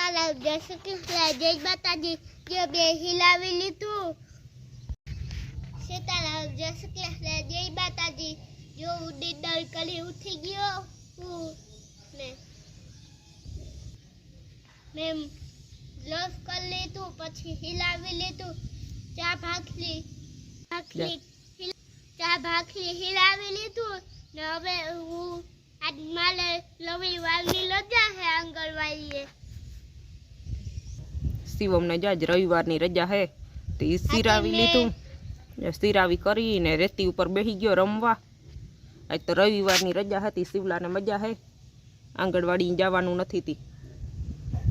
સીતારામ જય શ્રી કૃષ્ણ જય માતાજી જે બે હિલાવી લીધું સીતારામ જય શ્રી કૃષ્ણ જય માતાજી જો ઉડી ડર કરી ઉઠી ગયો હું ને મેં લોસ કરી લીધું પછી હિલાવી લીધું ચા ભાખરી હિલાવી લીધું ને હવે હું આજ મારે રવિવારની રજા હે આંગણવાડીએ શિવમને જાજ રવિવારની રજા હે તો ઈ સિરાવી લીધું સિરાવી કરીને રેતી ઉપર બેસી ગયો રમવા આજ તો રવિવારની રજા હતી શિવલાને મજા હે આંગણવાડી જવાનું નથી તી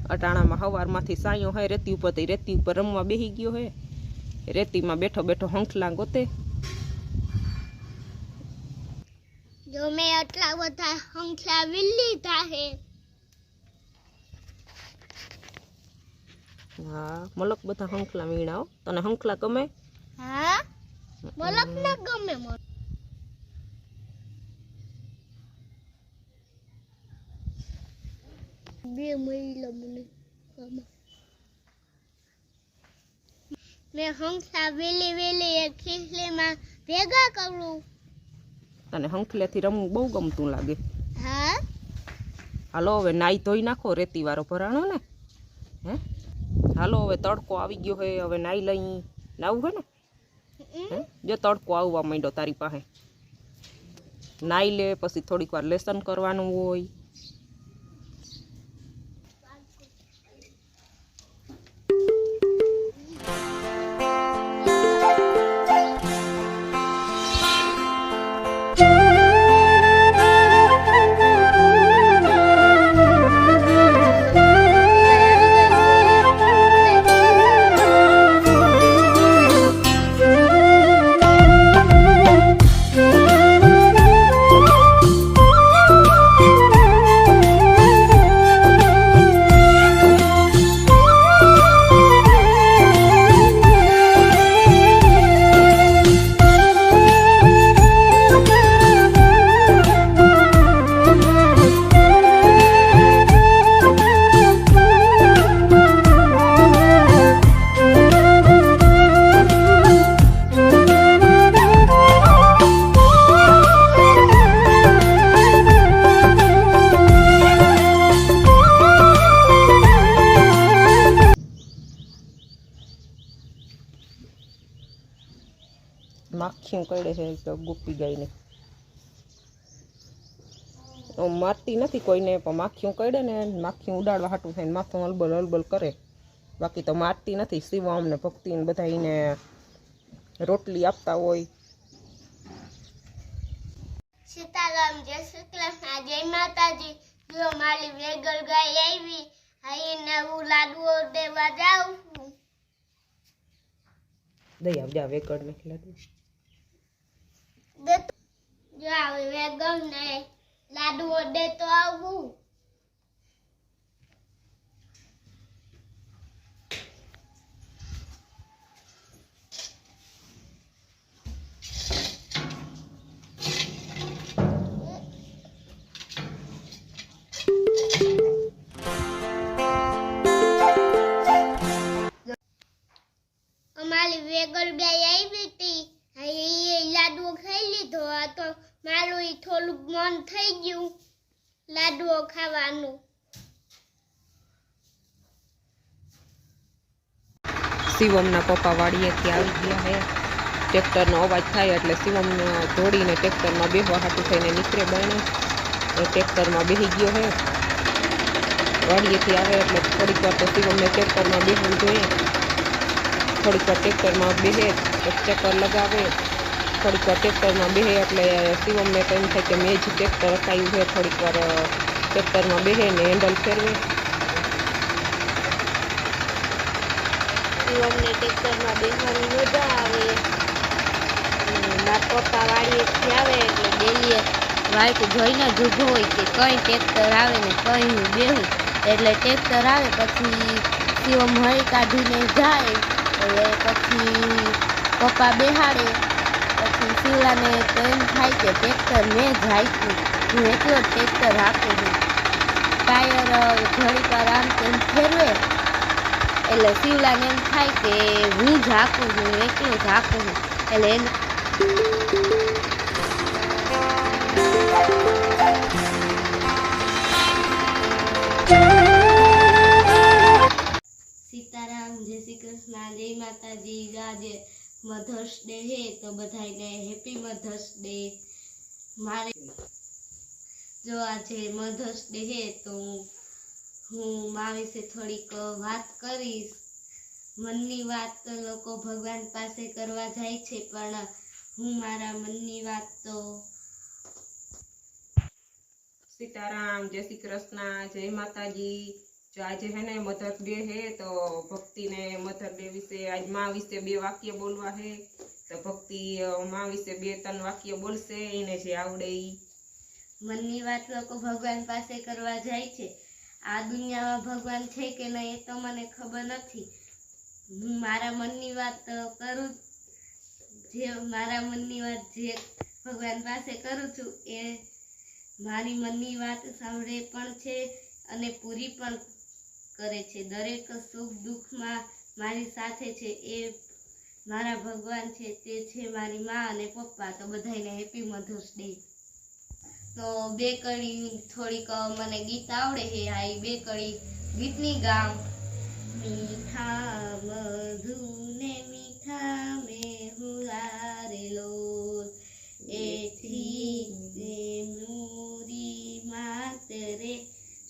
અટાણામાં સવારમાંથી સાયો હે રેતી ઉપર તો રેતી ઉપર રમવા બેસી ગયો હે રેતીમાં બેઠો બેઠો હંખલા ગોતે જો મેં આટલા બધા હંખલા લીધા હે હા મલક બધા હંખલા વીણાઓ તને હંખલા ગમે હા મલક ના ગમે મને બે મહિલા મને ગમે મેં હંખલા વેલી એક ખીસલીમાં ભેગા કરું તને હંખલેથી રમવું બહુ ગમતું લાગે હા હાલો હવે નાઈ ધોઈ નાખો રેતી વાળો ભરાણો ને હે હાલો હવે તડકો આવી ગયો હે હવે નાઈ લઈ નાવું હે ને હે જો તડકો આવવા માંડ્યો તારી પાસે નાઈ લે પછી થોડીક વાર લેસન કરવાનું હોય માખીઓ કડે છે તો ગુપી ગાયને મારતી નથી કોઈને પણ માખીઓ કડે ને માખીઓ ઉડાડવા હાટું થઈને માથું અલબલ અલબલ કરે બાકી તો મારતી નથી શિવમ ને ભક્તિ ને બધા એને રોટલી આપતા હોય સીતારામ જય શ્રી કૃષ્ણ જય માતાજી જો મારી વેગળ ગાય આવી આઈને હું લાડવો દેવા જાઉં દઈ આવ જા વેકડ ને લાડુ જો આવી વેગળ ને લાડવો દેતો આવું અમારી વેગળ ગાય આવી હતી એ લાડવો ખાઈ લીધો આ તો મારું થોડુંક મન થઈ ગયું લાડવો ખાવાનું શિવમના પપ્પા વાડીએથી આવી ગયા હે ટ્રેક્ટરનો અવાજ થાય એટલે શિવમ દોડીને ટ્રેક્ટરમાં બેસવા હાટું થઈને નીકળે બને ટ્રેક્ટરમાં બેસી ગયો હે વાડીએથી આવે એટલે થોડીક વાર તો શિવમને ટ્રેક્ટરમાં બેસવું જોઈએ થોડીક વાર ટ્રેક્ટરમાં બેસે ચક્કર લગાવે થોડીક વાર ટ્રેક્ટરમાં બેસે એટલે શિવમને તો એમ થાય કે મેં જ ટ્રેક્ટર રખાયું છે થોડીક વાર ટ્રેક્ટરમાં બેસે ને હેન્ડલ ફેરવે શિવમને ટ્રેક્ટરમાં બેસવાની મજા આવે મારા પપ્પા વાડીએથી આવે એટલે ડેલી વાઈટ જોઈને જ ઊભો હોય કે કઈ ટ્રેક્ટર આવે ને કઈ હું બેહું એટલે ટ્રેક્ટર આવે પછી શિવમ હળી કાઢીને જાય એટલે પછી પપ્પા બેહાડે પછી શિવલાને તો એમ થાય કે ટ્રેક્ટર મેં જ હાંક્યું હું એકલો જ ટ્રેક્ટર હાંકું છું ટાયર ઘડીક વાર આમ તેમ ફેરવે એટલે શિવલાને એમ થાય કે હું ઝાકું છું, એકલો ઝાકું છું, એટલે એને સીતારામ, જય શ્રી કૃષ્ણ, જય માતાજી. આજે મધર્સ ડે હે તો બધાને હેપી મધર્સ ડે. મારે જો આજે મધર્સ ડે હે તો હું મા વિશે થોડીક વાત કરીશ. મનની વાત તો લોકો ભગવાન પાસે કરવા જાય છે, પણ હું મારા મનની વાત તો सीताराम, जय श्री कृष्ण, जय माताजी. जो आज है ने मदर डे है तो भक्ति ने मदर डे विषे आज माँ विषे 2 वाक्य बोलवा है तो भक्ति माँ विषे 2-3 वाक्य बोलशे एने जे आवडे ई. મનની વાત લોકો ભગવાન પાસે કરવા જાય છે. આ દુનિયામાં ભગવાન છે કે નહીં એ તો મને ખબર નથી. હું મારા મનની વાત કરું, જે મારા મનની વાત જે ભગવાન પાસે કરું છું એ મારી મનની વાત સાંભળે પણ છે અને પૂરી પણ કરે છે. દરેક સુખ દુઃખમાં મારી સાથે છે એ મારા ભગવાન છે, તે છે મારી મા અને પપ્પા. તો બધાને હેપી મધર્સ ડે. તો 2 કડી થોડીક મને ગીત આવડે છે, આ 2 કડી ગીતની ગામ. મીઠા મધુને મીઠા મેહુલા રે લોલ, એથી નૂરી માતરે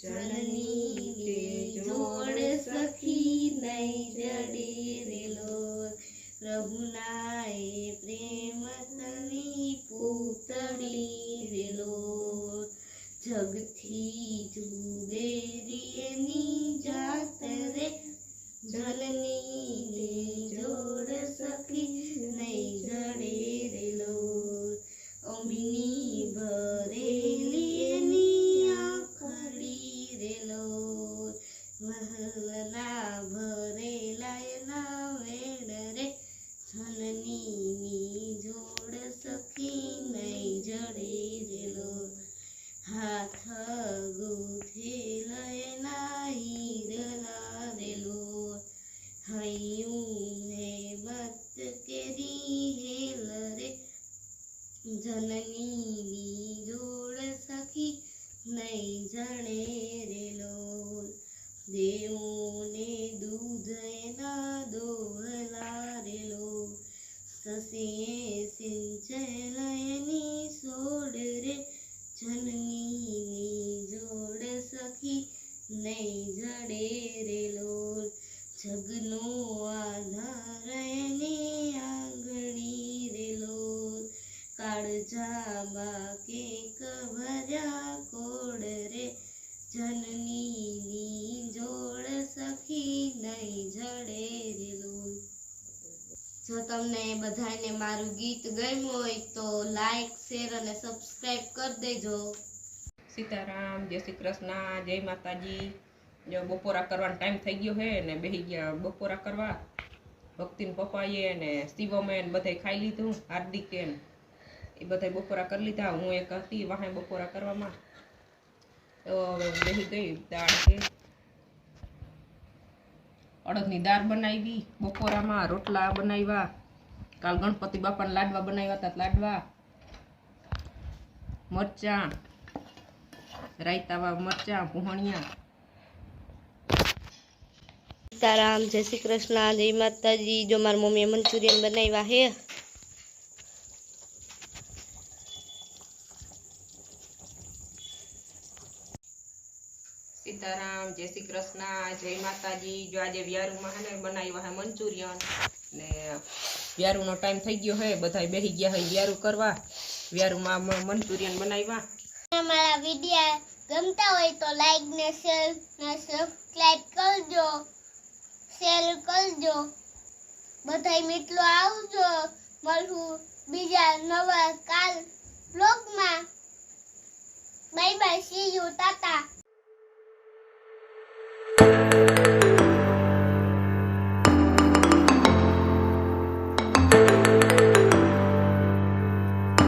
જનની જોડ સખી નહીં જડે રે લોલ. પ્રભુના એ પ્રેમ તની પૂતળી રે લોલ, જગથી જુવેરી એની જાત રે જનની જોડ સખી નહીં જડે રે લોલ. અમીની ભરેલી એની આખડી રે લોલ, મહલના ભરેલા એના વેડ રે જનની જોડ સખી નહીં જડે રે લોલ. હાથ ગુથેલા એના હીરના રે લોલ, હૈયું હેમત કેરી હેલ રે જનની જોડ સખી નહીં જડે રે લોલ. દેવોને દૂધ એના દોહલા રે લોલ, સસીએ સિંચેલ એની સોડ રે જનની જોડ સખી નહીં જડે રે લોલ. જગનો આધાર એની આંગણી રે લોલ, કાળજામાં કેક ભર્યા કોડ રે જનની જોડ સખી નહીં જડે રે લોલ. જો તમને બધાને મારું ગીત ગમ્યું હોય તો લાઈક, શેર અને સબસ્ક્રાઇબ કરી દેજો. सीताराम, जय श्री कृष्ण, जय माताजी. जो बपोरा करवानो टाइम थई गयो है ने बेही गया बपोरा करवा. भक्ति ने पप्पाए ने शिवमेन बधाय खाई लीधुं, हार्दिके ए बधाय बपोरा कर लीधा. हूँ एक हती वाहे बपोरा करवामां तो बेही गई. दाळ के अड़दनी दाळ बनावी, बपोरामां रोटला बनाव्या. काल गणपति बापाना लाडवा बनाव्या ता लाडवा, मरचा, रायतावा मरचा, पुहणिया. સીતારામ, જય શ્રી કૃષ્ણ, જય માતાજી. જો મારી મમ્મીએ મંચુરિયન બનાવ્યા હે. सीताराम, जय श्री कृष्ण, जय माताजी. जो आज व्यारूमां है ने बनाव्या है मंचूरियन ने व्यारूनो टाइम थई गयो है, बधाय बेही गया है व्यारू करवा. व्यारूमां मंचूरियन बनाव्या. અમારા વિડિયો ગમતા હોય તો લાઈક ને શેર ને સબસ્ક્રાઇબ કરજો, શેર કરજો. બધાય મિત્રો આવજો. મળું બીજા નવા કાલ બ્લોગમાં. Bye bye, C you, Tata.